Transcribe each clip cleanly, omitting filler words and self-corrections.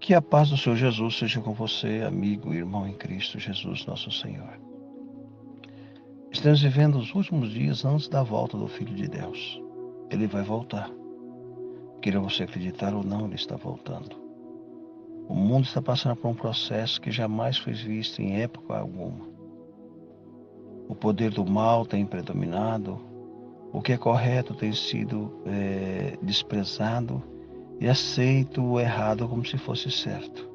Que a paz do Senhor Jesus seja com você, amigo e irmão em Cristo Jesus, nosso Senhor. Estamos vivendo os últimos dias antes da volta do Filho de Deus. Ele vai voltar. Queira você acreditar ou não, ele está voltando. O mundo está passando por um processo que jamais foi visto em época alguma. O poder do mal tem predominado, o que é correto tem sido desprezado e aceito o errado como se fosse certo.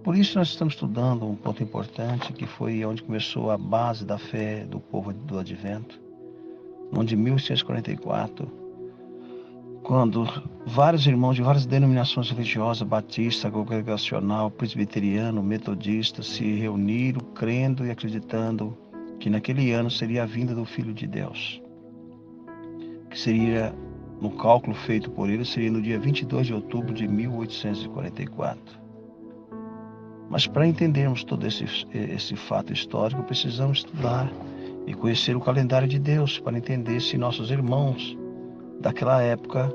Por isso nós estamos estudando um ponto importante que foi onde começou a base da fé do povo do Advento, onde em 1844, quando vários irmãos de várias denominações religiosas, batista, congregacional, presbiteriano, metodista, se reuniram crendo e acreditando que naquele ano seria a vinda do Filho de Deus, que seria, no cálculo feito por ele, seria no dia 22 de outubro de 1844. Mas para entendermos todo esse fato histórico, precisamos estudar e conhecer o calendário de Deus para entender se nossos irmãos daquela época,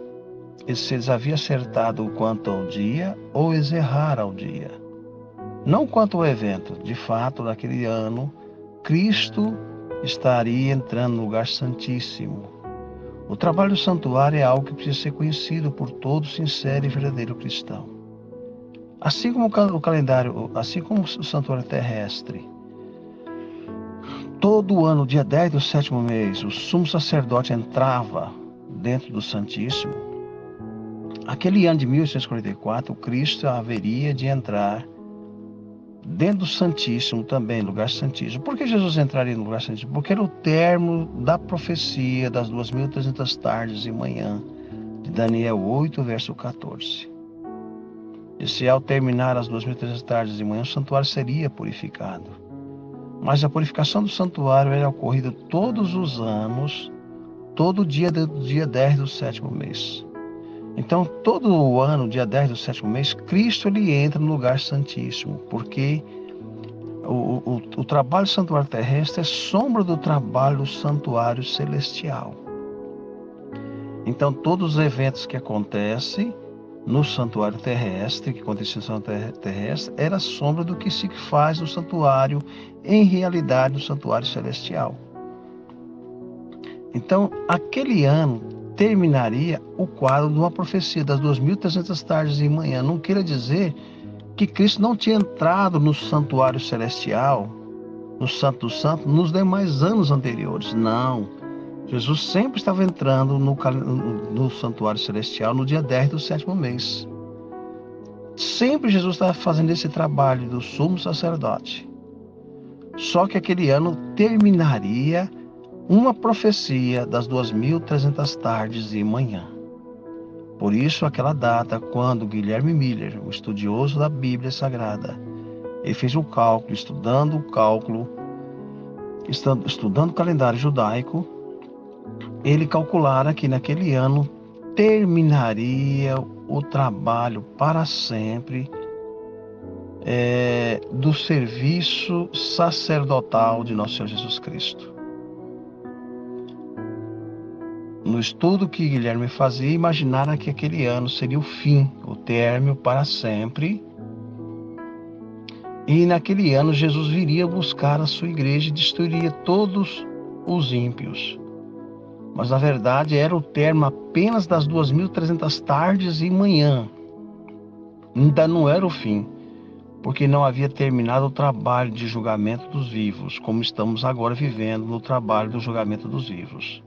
se eles haviam acertado quanto ao dia ou eles erraram ao dia. Não quanto ao evento. De fato, naquele ano, Cristo estaria entrando no lugar santíssimo. O trabalho do santuário é algo que precisa ser conhecido por todo sincero e verdadeiro cristão. Assim como o calendário, assim como o santuário terrestre, todo ano, dia 10 do sétimo mês, o sumo sacerdote entrava dentro do Santíssimo. Aquele ano de 1844, o Cristo haveria de entrar dentro do Santíssimo também, lugar santíssimo. Por que Jesus entraria no lugar santíssimo? Porque era o termo da profecia das 2.300 tardes e manhã, de Daniel 8, verso 14. E se ao terminar as 2.300 tardes de manhã, o santuário seria purificado. Mas a purificação do santuário era ocorrida todos os anos, todo dia do dia 10 do sétimo mês. Então, todo o ano, dia 10 do sétimo mês, Cristo ele entra no lugar santíssimo, porque o trabalho do santuário terrestre é sombra do trabalho do santuário celestial. Então, todos os eventos que acontecem no santuário terrestre, que acontecia no santuário terrestre, era a sombra do que se faz no santuário, em realidade, no santuário celestial. Então, aquele ano terminaria o quadro de uma profecia das 2.300 tardes e manhã. Não queira dizer que Cristo não tinha entrado no santuário celestial, no Santo dos Santos, nos demais anos anteriores. Não. Jesus sempre estava entrando no santuário celestial no dia 10 do sétimo mês. Sempre Jesus estava fazendo esse trabalho do sumo sacerdote. Só que aquele ano terminaria uma profecia das 2.300 tardes e manhã. Por isso, aquela data, quando Guilherme Miller, o estudioso da Bíblia Sagrada, ele fez um cálculo, estudando o calendário judaico, ele calculara que naquele ano terminaria o trabalho para sempre do serviço sacerdotal de nosso Senhor Jesus Cristo. No estudo que Guilherme fazia, imaginara que aquele ano seria o fim, o término para sempre. E naquele ano Jesus viria buscar a sua igreja e destruiria todos os ímpios. Mas na verdade era o termo apenas das 2.300 tardes e manhã. Ainda não era o fim, porque não havia terminado o trabalho de julgamento dos vivos, como estamos agora vivendo no trabalho do julgamento dos vivos.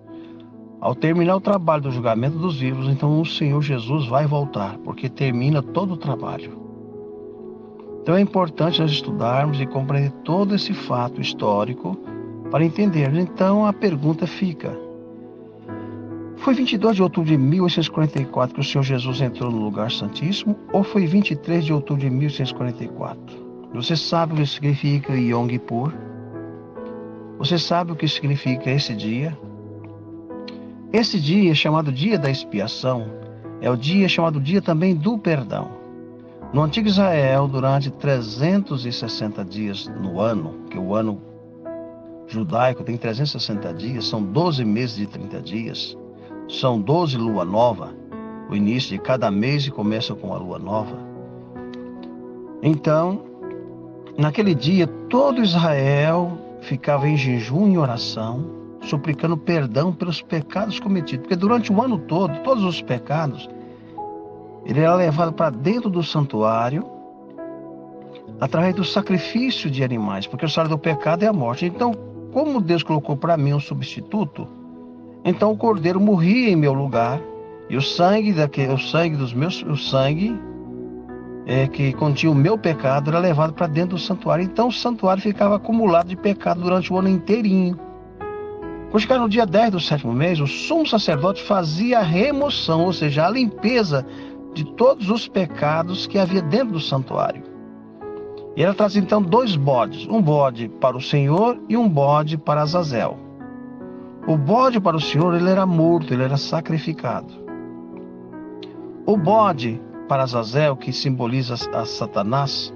Ao terminar o trabalho do julgamento dos vivos, então o Senhor Jesus vai voltar, porque termina todo o trabalho. Então é importante nós estudarmos e compreender todo esse fato histórico para entendermos. Então a pergunta fica: foi 22 de outubro de 1844 que o Senhor Jesus entrou no lugar santíssimo ou foi 23 de outubro de 1844? Você sabe o que significa Yom Kippur? Você sabe o que significa esse dia? Esse dia, chamado Dia da Expiação, é o dia chamado Dia também do Perdão. No antigo Israel, durante 360 dias no ano, que o ano judaico tem 360 dias, são 12 meses de 30 dias, são 12 lua nova, o início de cada mês começa com a lua nova. Então, naquele dia, todo Israel ficava em jejum e oração, suplicando perdão pelos pecados cometidos. Porque durante o ano todo, todos os pecados, ele era levado para dentro do santuário, através do sacrifício de animais, porque o salário do pecado é a morte. Então, como Deus colocou para mim um substituto, então o cordeiro morria em meu lugar, e o sangue que continha o meu pecado era levado para dentro do santuário. Então o santuário ficava acumulado de pecado durante o ano inteirinho. Quando chegava no dia 10 do sétimo mês, o sumo sacerdote fazia a remoção, ou seja, a limpeza de todos os pecados que havia dentro do santuário. E ela trazia então 2 bodes, um bode para o Senhor e um bode para Azazel. O bode para o Senhor, ele era morto, ele era sacrificado. O bode para Azazel, que simboliza a Satanás,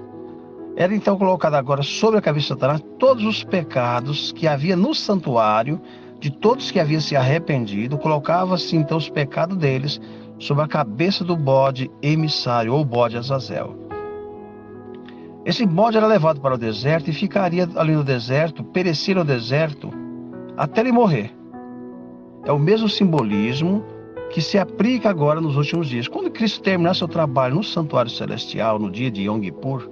era então colocado agora sobre a cabeça de Satanás todos os pecados que havia no santuário, de todos que haviam se arrependido, colocava-se então os pecados deles sobre a cabeça do bode emissário, ou bode Azazel. Esse bode era levado para o deserto e ficaria ali no deserto, perecer no deserto, até ele morrer. É o mesmo simbolismo que se aplica agora nos últimos dias. Quando Cristo terminar seu trabalho no santuário celestial, no dia de Yom Kippur,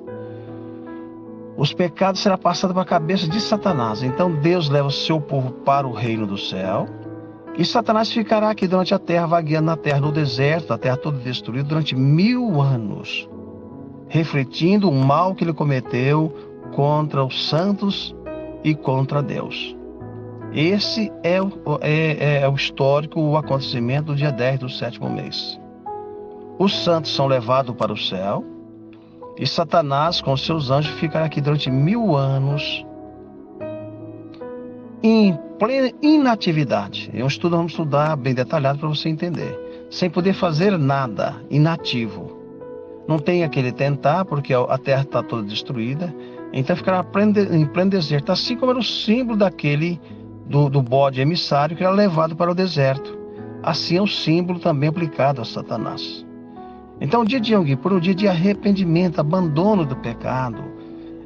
os pecados serão passados para a cabeça de Satanás. Então Deus leva o seu povo para o reino do céu, e Satanás ficará aqui durante a terra, vagueando na terra, no deserto, a terra toda destruída, durante 1000 anos, refletindo o mal que ele cometeu contra os santos e contra Deus. Esse é o histórico, o acontecimento do dia 10 do sétimo mês. Os santos são levados para o céu, e Satanás, com seus anjos, ficará aqui durante 1000 anos, em plena inatividade. É um estudo, vamos estudar bem detalhado para você entender. Sem poder fazer nada, inativo. Não tem aquele tentar, porque a terra está toda destruída. Então ficará em pleno deserto, assim como era o símbolo daquele do bode emissário que era levado para o deserto. Assim é o símbolo também aplicado a Satanás. Então o dia de Yom Kippur é um dia de arrependimento, abandono do pecado.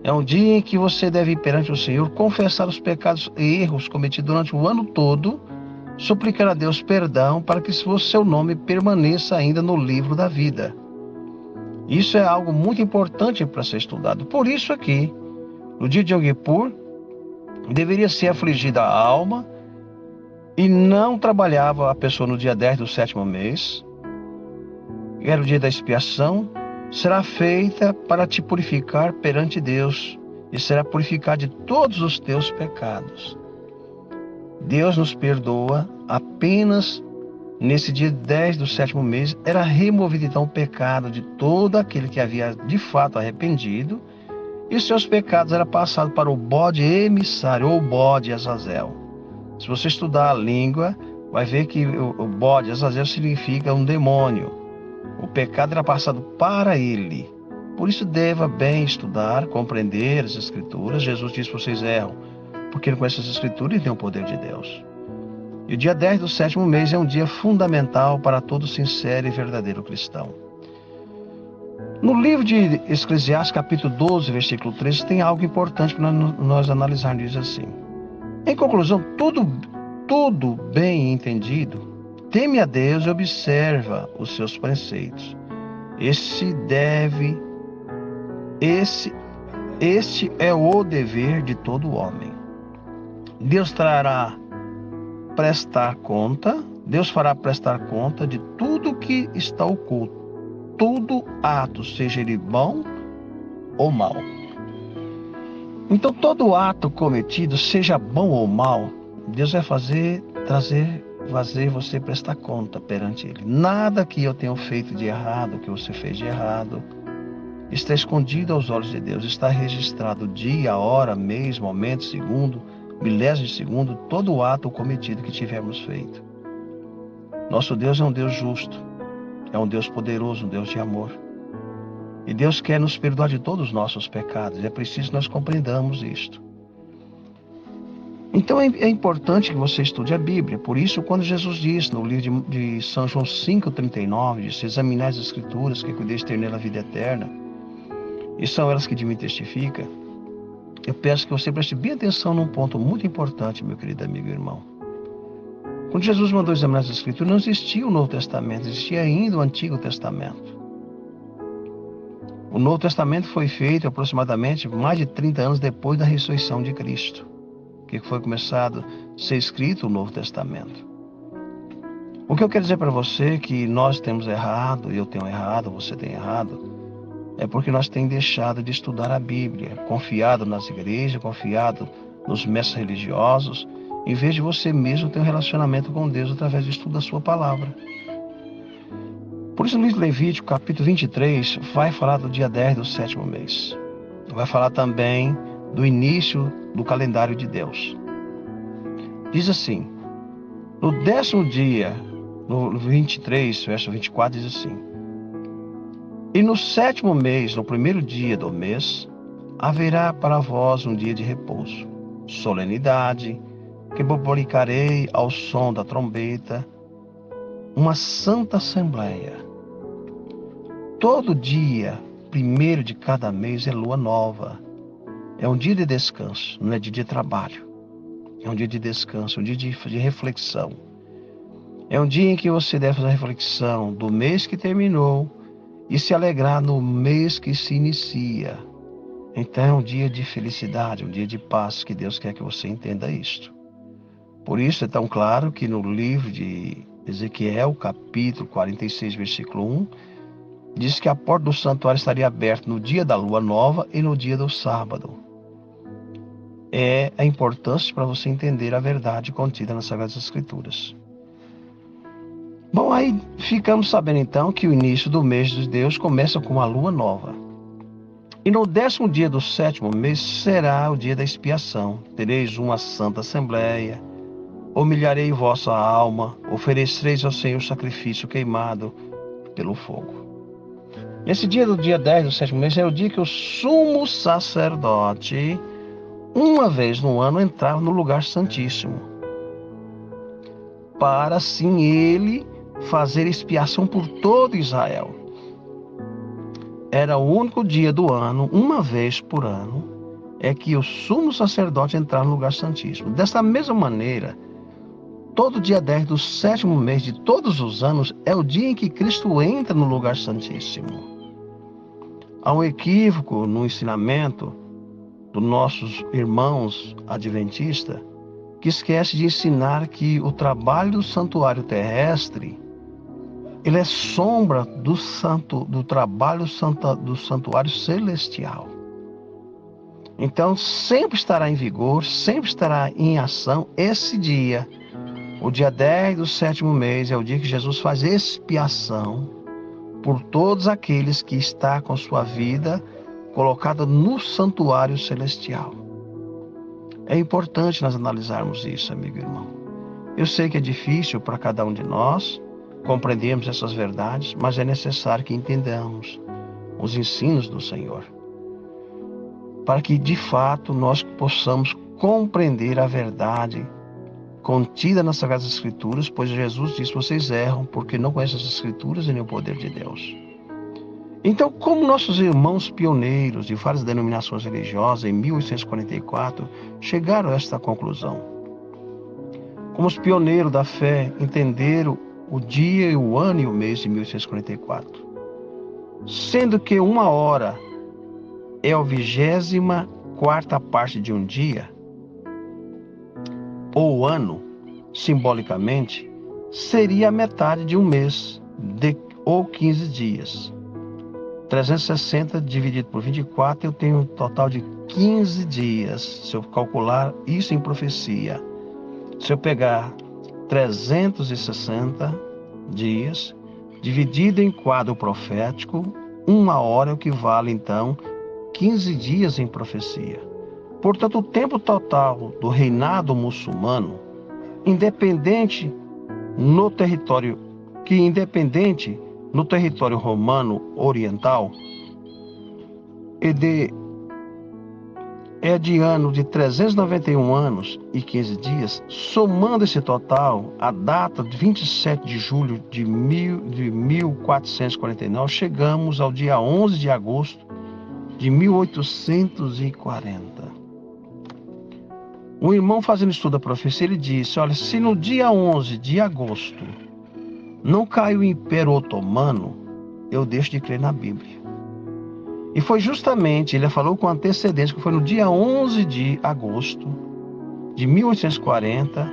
É um dia em que você deve ir perante o Senhor, confessar os pecados e erros cometidos durante o ano todo, suplicar a Deus perdão para que o seu nome permaneça ainda no livro da vida. Isso é algo muito importante para ser estudado. Por isso aqui, no dia de Yom Kippur, deveria ser afligida a alma, e não trabalhava a pessoa no dia 10 do sétimo mês, era o dia da expiação, será feita para te purificar perante Deus, e será purificar de todos os teus pecados. Deus nos perdoa apenas nesse dia 10 do sétimo mês. Era removido então o pecado de todo aquele que havia de fato arrependido, e os seus pecados eram passados para o bode emissário, ou bode Azazel. Se você estudar a língua, vai ver que o bode Azazel significa um demônio. O pecado era passado para ele. Por isso deva bem estudar, compreender as Escrituras. Jesus disse: vocês erram, porque não conhecem as Escrituras e têm o poder de Deus. E o dia 10 do sétimo mês é um dia fundamental para todo sincero e verdadeiro cristão. No livro de Eclesiastes, capítulo 12, versículo 13, tem algo importante para nós analisarmos. Diz assim: em conclusão, tudo bem entendido, teme a Deus e observa os seus preceitos. Este é o dever de todo homem. Deus fará prestar conta de tudo que está oculto, todo ato, seja ele bom ou mau. Então, todo ato cometido, seja bom ou mau, Deus vai fazer você prestar conta perante Ele. Nada que eu tenha feito de errado, que você fez de errado, está escondido aos olhos de Deus. Está registrado dia, hora, mês, momento, segundo, milésimo de segundo, todo o ato cometido que tivermos feito. Nosso Deus é um Deus justo, é um Deus poderoso, um Deus de amor. E Deus quer nos perdoar de todos os nossos pecados. É preciso que nós compreendamos isto. Então é importante que você estude a Bíblia. Por isso, quando Jesus disse no livro de São João 5,39, disse: examinai as Escrituras, que cuideis ter nela a vida eterna. e são elas que de mim testificam, eu peço que você preste bem atenção num ponto muito importante, meu querido amigo e irmão. Quando Jesus mandou examinar as Escrituras, não existia o Novo Testamento, existia ainda o Antigo Testamento. O Novo Testamento foi feito aproximadamente mais de 30 anos depois da ressurreição de Cristo, que foi começado a ser escrito o Novo Testamento. O que eu quero dizer para você é que nós temos errado, eu tenho errado, você tem errado, é porque nós temos deixado de estudar a Bíblia, confiado nas igrejas, confiado nos mestres religiosos, em vez de você mesmo ter um relacionamento com Deus através do estudo da sua palavra. Por isso, no livro de Levítico, capítulo 23, vai falar do dia 10 do 7º mês. Vai falar também do início do calendário de Deus. Diz assim, no 10º dia, no 23, verso 24, diz assim: E no 7º mês, no primeiro dia do mês, haverá para vós um dia de repouso, solenidade, que publicarei ao som da trombeta, uma santa assembleia. Todo dia, primeiro de cada mês, é lua nova. É um dia de descanso, não é dia de trabalho. É um dia de descanso, um dia de reflexão. É um dia em que você deve fazer a reflexão do mês que terminou e se alegrar no mês que se inicia. Então é um dia de felicidade, um dia de paz, que Deus quer que você entenda isto. Por isso é tão claro que no livro de Ezequiel, capítulo 46, versículo 1, diz que a porta do santuário estaria aberta no dia da lua nova e no dia do sábado. É a importância para você entender a verdade contida nas Sagradas Escrituras. Bom, aí ficamos sabendo então que o início do mês de Deus começa com a lua nova. E no 10º dia do 7º mês será o dia da expiação. Tereis uma santa assembleia, humilharei vossa alma, oferecereis ao Senhor sacrifício queimado pelo fogo. Esse dia do dia 10 do 7º mês é o dia que o sumo sacerdote, uma vez no ano, entrava no lugar santíssimo, para assim ele fazer expiação por todo Israel. Era o único dia do ano, uma vez por ano, é que o sumo sacerdote entrava no lugar santíssimo. Dessa mesma maneira, todo dia 10 do 7º mês de todos os anos é o dia em que Cristo entra no lugar santíssimo. Há um equívoco no ensinamento dos nossos irmãos adventistas que esquece de ensinar que o trabalho do santuário terrestre ele é sombra do trabalho do santuário celestial. Então sempre estará em vigor, sempre estará em ação esse dia. O dia 10 do 7º mês é o dia que Jesus faz expiação por todos aqueles que está com sua vida colocada no santuário celestial. É importante nós analisarmos isso, amigo e irmão. Eu sei que é difícil para cada um de nós compreendermos essas verdades, mas é necessário que entendamos os ensinos do Senhor, para que de fato nós possamos compreender a verdade contida nas Sagradas Escrituras, pois Jesus disse: vocês erram porque não conhecem as Escrituras e nem o poder de Deus. Então, como nossos irmãos pioneiros de várias denominações religiosas em 1844 chegaram a esta conclusão? Como os pioneiros da fé entenderam o dia, o ano e o mês de 1844? Sendo que 1 hora é a 24ª parte de um dia, ou ano, simbolicamente, seria a metade de um mês, ou 15 dias. 360 dividido por 24, eu tenho um total de 15 dias, se eu calcular isso em profecia. Se eu pegar 360 dias, dividido em quadro profético, 1 hora equivale, então, 15 dias em profecia. Portanto, o tempo total do reinado muçulmano, independente no território romano oriental, é de ano de 391 anos e 15 dias, somando esse total, a data de 27 de julho de 1449, chegamos ao dia 11 de agosto de 1840. Um irmão fazendo estudo da profecia, ele disse, olha, se no dia 11 de agosto não caiu o Império Otomano, eu deixo de crer na Bíblia. E foi justamente, ele falou com antecedência, que foi no dia 11 de agosto de 1840,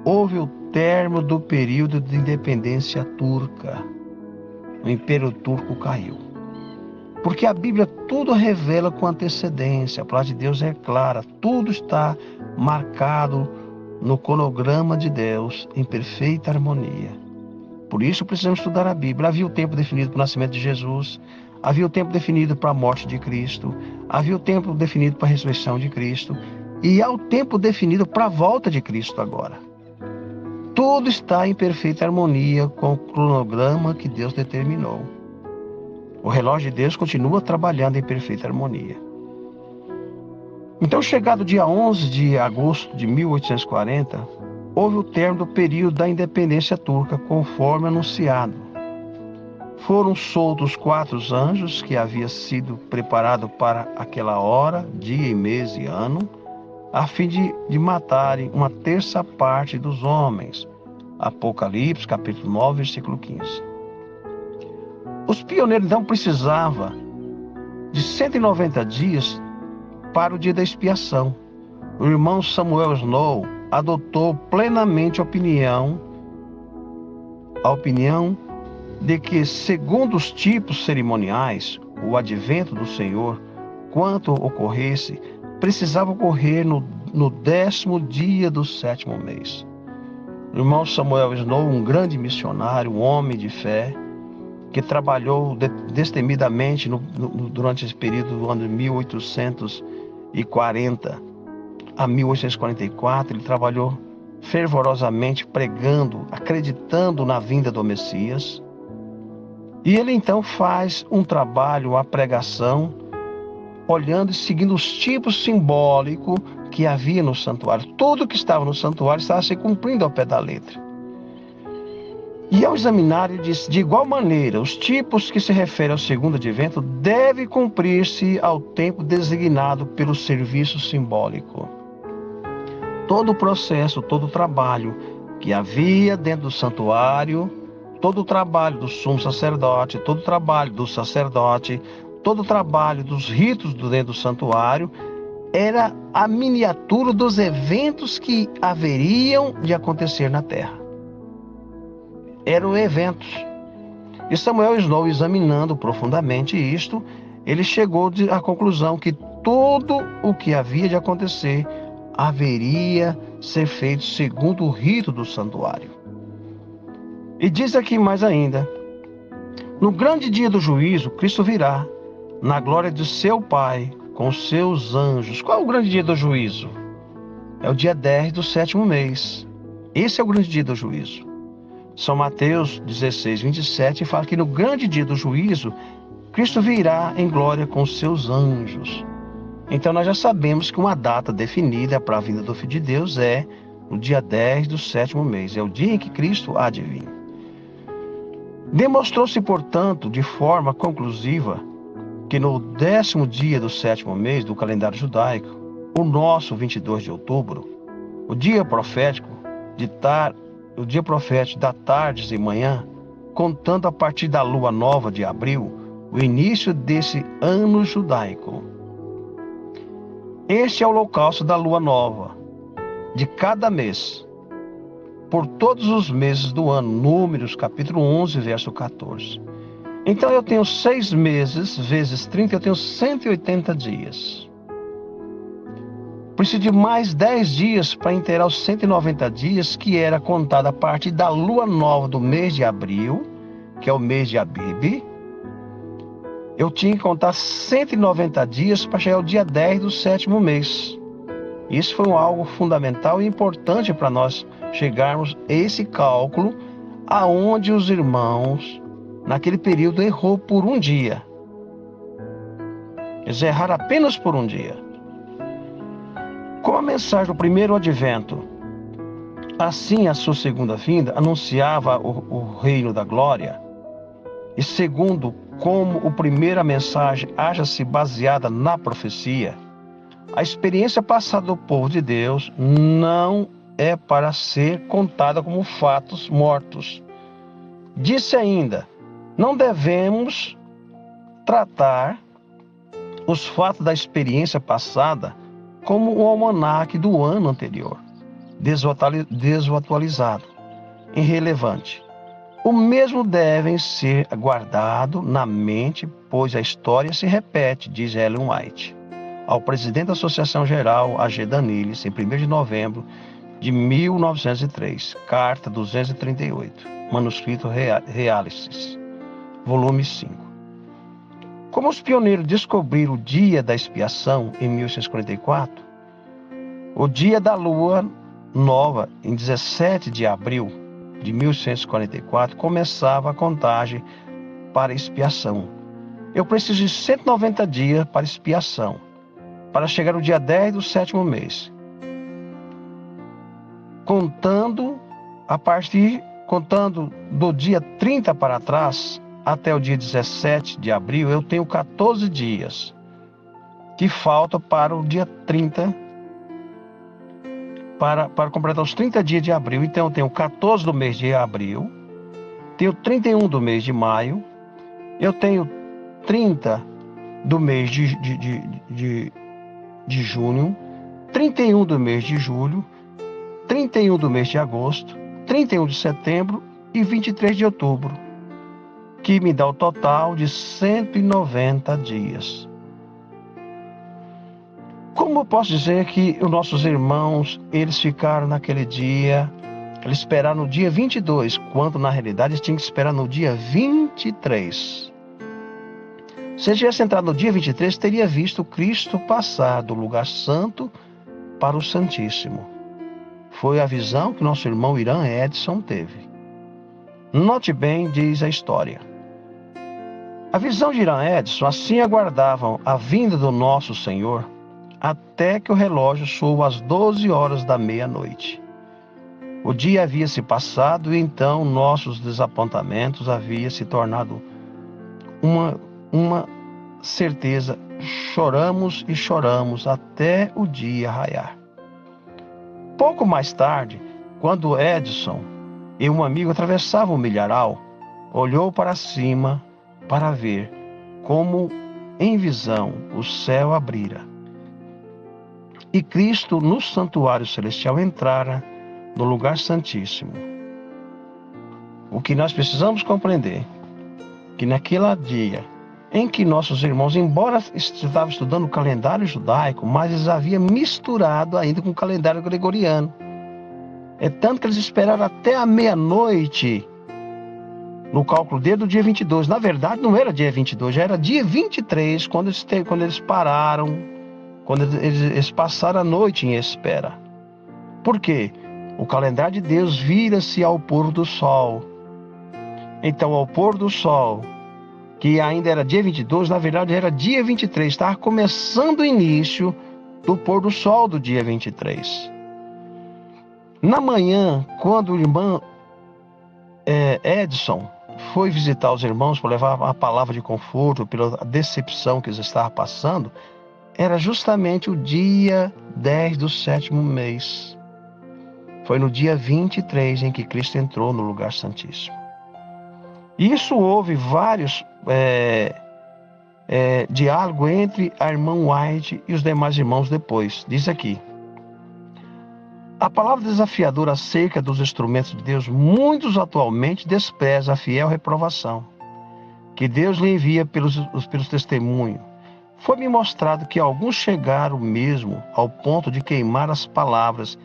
houve o término do período de independência turca. O Império Turco caiu. Porque a Bíblia tudo revela com antecedência, a palavra de Deus é clara, tudo está marcado no cronograma de Deus, em perfeita harmonia. Por isso precisamos estudar a Bíblia. Havia o tempo definido para o nascimento de Jesus, havia o tempo definido para a morte de Cristo, havia o tempo definido para a ressurreição de Cristo, e há o tempo definido para a volta de Cristo agora. Tudo está em perfeita harmonia com o cronograma que Deus determinou. O relógio de Deus continua trabalhando em perfeita harmonia. Então, chegado o dia 11 de agosto de 1840, houve o término do período da independência turca, conforme anunciado. Foram soltos 4 anjos que haviam sido preparados para aquela hora, dia e mês e ano, a fim de matarem uma terça parte dos homens. Apocalipse, capítulo 9, versículo 15. Os pioneiros então precisavam de 190 dias para o dia da expiação. O irmão Samuel Snow adotou plenamente a opinião de que, segundo os tipos cerimoniais, o advento do Senhor, quanto ocorresse, precisava ocorrer no 10º dia do 7º mês. O irmão Samuel Snow, um grande missionário, um homem de fé, que trabalhou destemidamente durante esse período do ano de 1840 a 1844, ele trabalhou fervorosamente pregando, acreditando na vinda do Messias. E ele então faz um trabalho, uma pregação, olhando e seguindo os tipos simbólicos que havia no santuário. Tudo que estava no santuário estava se cumprindo ao pé da letra. E ao examinar, ele diz, de igual maneira, os tipos que se referem ao segundo advento devem cumprir-se ao tempo designado pelo serviço simbólico. Todo o processo, todo o trabalho que havia dentro do santuário, todo o trabalho do sumo sacerdote, todo o trabalho do sacerdote, todo o trabalho dos ritos dentro do santuário, era a miniatura dos eventos que haveriam de acontecer na terra. Eram eventos. E Samuel Snow, examinando profundamente isto, ele chegou à conclusão que tudo o que havia de acontecer haveria ser feito segundo o rito do santuário. E diz aqui mais ainda, no grande dia do juízo, Cristo virá, na glória de seu Pai, com seus anjos. Qual é o grande dia do juízo? É o dia 10 do 7º mês. Esse é o grande dia do juízo. São Mateus 16, 27 fala que no grande dia do juízo, Cristo virá em glória com seus anjos. Então nós já sabemos que uma data definida para a vinda do Filho de Deus é no dia 10 do 7º mês. É o dia em que Cristo há de vir. Demonstrou-se, portanto, de forma conclusiva, que no 10º dia do 7º mês do calendário judaico, o nosso 22 de outubro, o dia profético da tarde e manhã, contando a partir da lua nova de abril, o início desse ano judaico. Este é o holocausto da lua nova, de cada mês, por todos os meses do ano. Números, capítulo 11, verso 14. Então eu tenho 6 meses, vezes 30, eu tenho 180 dias. Preciso de mais 10 dias para inteirar os 190 dias, que era contado a partir da lua nova do mês de abril, que é o mês de Abib. Eu tinha que contar 190 dias para chegar ao dia 10 do 7º mês. Isso foi algo fundamental e importante para nós chegarmos a esse cálculo, aonde os irmãos, naquele período, errou por um dia. Eles erraram apenas por um dia. Com a mensagem do primeiro advento, assim a sua segunda vinda anunciava o reino da glória, e segundo como a primeira mensagem haja-se baseada na profecia, a experiência passada do povo de Deus não é para ser contada como fatos mortos. Disse ainda, não devemos tratar os fatos da experiência passada como o almanaque do ano anterior, desatualizado, irrelevante. O mesmo devem ser guardado na mente, pois a história se repete, diz Ellen White, ao presidente da Associação Geral, A.G. Daniels, em 1º de novembro de 1903, carta 238, manuscrito Realices, volume 5. Como os pioneiros descobriram o dia da expiação em 1844, o dia da lua nova, em 17 de abril de 1844, começava a contagem para expiação. Eu preciso de 190 dias para expiação, para chegar no dia 10 do 7º mês. Contando do dia 30 para trás, até o dia 17 de abril, eu tenho 14 dias, que faltam para o dia 30, para completar os 30 dias de abril. Então eu tenho 14 do mês de abril, tenho 31 do mês de maio, eu tenho 30 do mês de junho, 31 do mês de julho, 31 do mês de agosto, 31 de setembro e 23 de outubro, que me dá o total de 190 dias. Como eu posso dizer que os nossos irmãos, eles ficaram naquele dia, eles esperaram no dia 22, quando na realidade eles tinham que esperar no dia 23. Se ele tivesse entrado no dia 23, teria visto Cristo passar do lugar santo para o Santíssimo. Foi a visão que nosso irmão Irã Edson teve. Note bem, diz a história. A visão de Irã Edson, assim aguardavam a vinda do nosso Senhor, até que o relógio soou às 12 horas da meia-noite. O dia havia se passado e então nossos desapontamentos haviam se tornado uma certeza. Choramos e choramos até o dia raiar. Pouco mais tarde, quando Edson e um amigo atravessavam o milharal, olhou para cima para ver como, em visão, o céu abrira e Cristo no santuário celestial entrara no lugar santíssimo. O que nós precisamos compreender, que naquele dia em que nossos irmãos, embora estavam estudando o calendário judaico, mas eles haviam misturado ainda com o calendário gregoriano. É tanto que eles esperaram até a meia-noite no cálculo do dia 22. Na verdade, não era dia 22, já era dia 23, quando eles pararam, quando eles passaram a noite em espera. Por quê? O calendário de Deus vira-se ao pôr do sol. Então, ao pôr do sol, que ainda era dia 22, na verdade era dia 23, estava começando o início do pôr do sol do dia 23. Na manhã, quando o irmão Edson foi visitar os irmãos para levar a palavra de conforto pela decepção que eles estavam passando, era justamente o dia 10 do 7º mês. Foi no dia 23 em que Cristo entrou no lugar santíssimo. Isso houve vários diálogos entre a irmã White e os demais irmãos depois. Diz aqui: a palavra desafiadora acerca dos instrumentos de Deus, muitos atualmente desprezam a fiel reprovação que Deus lhe envia pelos testemunhos. Foi-me mostrado que alguns chegaram mesmo ao ponto de queimar as palavras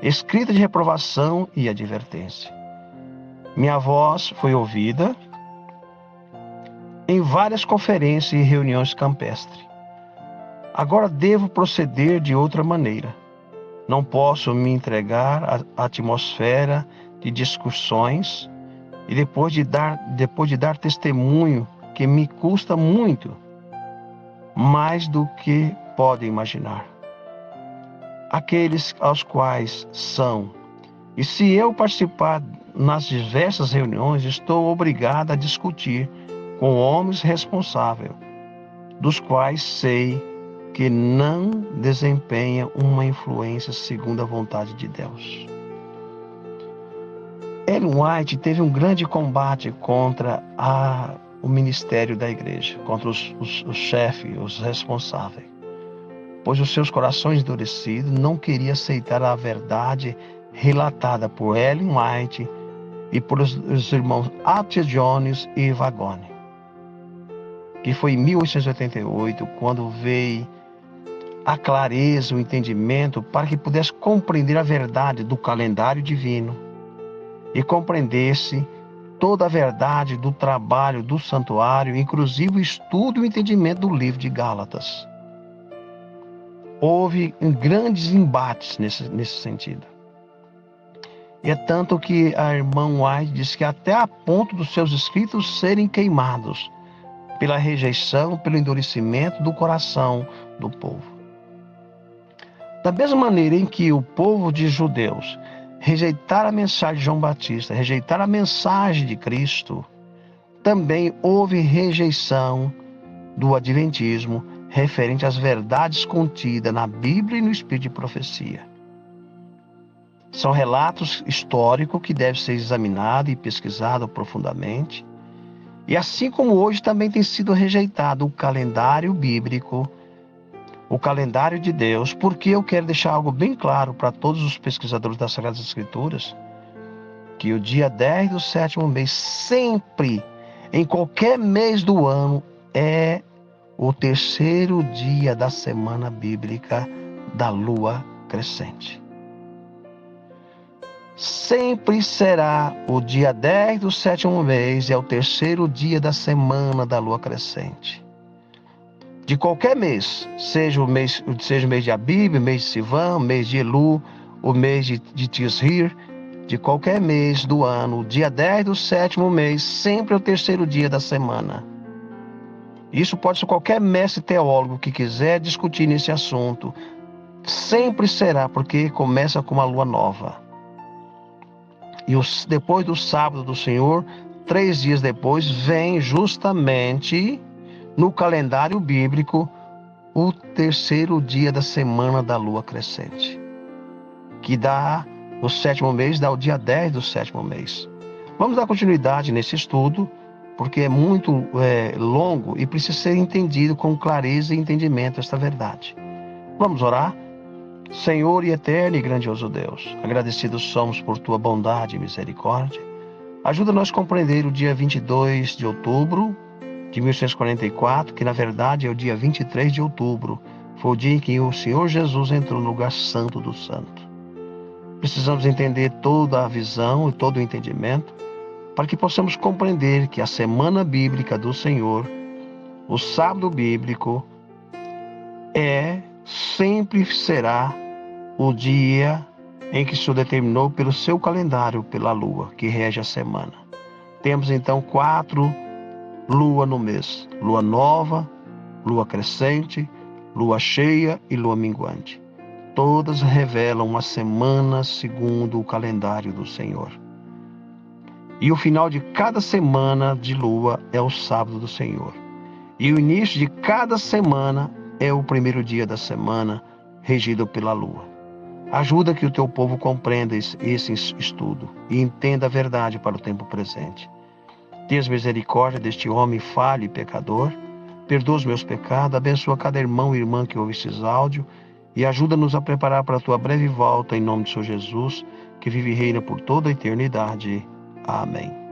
escritas de reprovação e advertência. Minha voz foi ouvida em várias conferências e reuniões campestres. Agora devo proceder de outra maneira. Não posso me entregar à atmosfera de discussões e depois de dar testemunho que me custa muito, mais do que podem imaginar. Aqueles aos quais são, e se eu participar nas diversas reuniões, estou obrigado a discutir com homens responsáveis, dos quais sei que não desempenha uma influência segundo a vontade de Deus. Ellen White teve um grande combate contra o ministério da igreja, contra os chefes, os responsáveis, pois os seus corações endurecidos não queriam aceitar a verdade relatada por Ellen White e por os irmãos Attia Jones e Vagone, que foi em 1888, quando veio a clareza, o entendimento, para que pudesse compreender a verdade do calendário divino e compreendesse toda a verdade do trabalho do santuário, inclusive o estudo e o entendimento do livro de Gálatas. Houve grandes embates nesse sentido. E é tanto que a irmã White diz que até a ponto dos seus escritos serem queimados pela rejeição, pelo endurecimento do coração do povo. Da mesma maneira em que o povo de judeus rejeitaram a mensagem de João Batista, rejeitaram a mensagem de Cristo, também houve rejeição do adventismo referente às verdades contidas na Bíblia e no Espírito de profecia. São relatos históricos que devem ser examinados e pesquisados profundamente. E assim como hoje também tem sido rejeitado o calendário bíblico, o calendário de Deus, porque eu quero deixar algo bem claro para todos os pesquisadores das Sagradas Escrituras, que o dia 10 do 7º mês, sempre, em qualquer mês do ano, é o terceiro dia da semana bíblica da lua crescente. Sempre será o dia 10 do 7º mês, é o terceiro dia da semana da lua crescente. De qualquer mês, seja o mês de Abib, mês de Sivan, mês de Elu, o mês de Tisrir, de qualquer mês do ano, o dia 10 do 7º mês, sempre é o terceiro dia da semana. Isso pode ser qualquer mestre teólogo que quiser discutir nesse assunto. Sempre será, porque começa com uma lua nova. E depois do sábado do Senhor, 3 dias depois, vem justamente no calendário bíblico o terceiro dia da semana da lua crescente, que dá o 7º mês, dá o dia 10 do 7º mês. Vamos dar continuidade nesse estudo, porque é muito longo e precisa ser entendido com clareza e entendimento esta verdade. Vamos orar? Senhor e eterno e grandioso Deus, agradecidos somos por tua bondade e misericórdia. Ajuda-nos a compreender o dia 22 de outubro de 1844, que na verdade é o dia 23 de outubro. Foi o dia em que o Senhor Jesus entrou no lugar santo do santo. Precisamos entender toda a visão e todo o entendimento para que possamos compreender que a semana bíblica do Senhor, o sábado bíblico, sempre será o dia em que o Senhor determinou pelo seu calendário, pela lua, que rege a semana. Temos então 4 luas no mês: lua nova, lua crescente, lua cheia e lua minguante. Todas revelam uma semana segundo o calendário do Senhor. E o final de cada semana de lua é o sábado do Senhor. E o início de cada semana é o primeiro dia da semana, regido pela lua. Ajuda que o teu povo compreenda esse estudo e entenda a verdade para o tempo presente. Tenhas misericórdia deste homem falho e pecador. Perdoa os meus pecados, abençoa cada irmão e irmã que ouve esses áudios e ajuda-nos a preparar para a tua breve volta, em nome de Senhor Jesus, que vive e reina por toda a eternidade. Amém.